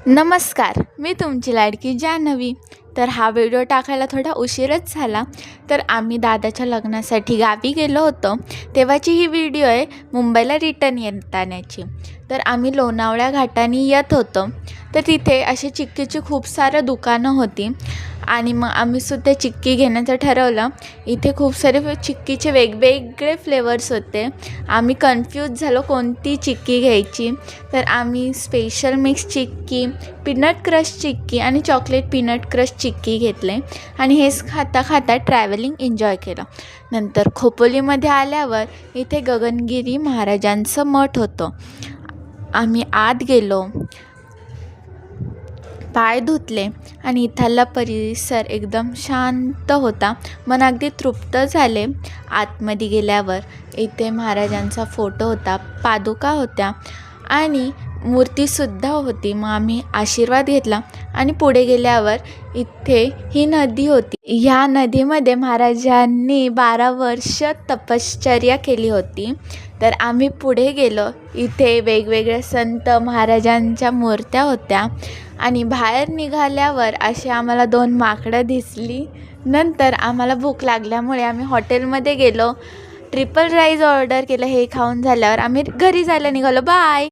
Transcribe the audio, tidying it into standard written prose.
नमस्कार, मी तुमची लाडकी जान्हवी. तर हा व्हिडिओ टाकायला थोडा उशीरच झाला. तर आम्ही दादाच्या लग्नासाठी गावी गेलो होतो, तेव्हाची ही व्हिडिओ आहे मुंबईला रिटर्न येतानाची. तर आम्ही लोणावळ्या घाटाने येत होतो, तर तिथे असे चिक्कीची खूप सारं दुकानं होती आणि मग आम्हीसुद्धा चिक्की घेण्याचं ठरवलं. इथे खूप सारे चिक्कीचे वेगवेगळे फ्लेवर्स होते. आम्ही कन्फ्यूज झालो कोणती चिक्की घ्यायची. तर आम्ही special mix chikki, peanut crush chikki आणि चॉकलेट पीनट क्रश चिक्की घेतले आणि हेच खाता खाता ट्रॅव्हलिंग एन्जॉय केलं. नंतर खोपोलीमध्ये आल्यावर इथे गगनगिरी महाराजांचं मठ होतं. आम्ही आत गेलो, पाय धुतले आणि इथला परिसर एकदम शांत होता. मन अगदी तृप्त झाले. आतमध्ये गेल्यावर इथे महाराजांचा फोटो होता, पादुका होत्या आणि मूर्तीसुद्धा होती. मग आम्ही आशीर्वाद घेतला आणि पुढे गेल्यावर इथे ही नदी होती. ह्या नदीमध्ये महाराजांनी 12 वर्ष तपश्चर्या केली होती. तर आम्ही पुढे गेलो. इथे वेगवेगळ्या संत महाराजांच्या मूर्त्या होत्या आणि बाहेर निघाल्यावर अशी आम्हाला 2 माकडं दिसली. नंतर आम्हाला भूक लागल्यामुळे आम्ही हॉटेलमध्ये गेलो, ट्रिपल राईस ऑर्डर केलं. हे खाऊन झाल्यावर आम्ही घरी जायला निघालो. बाय.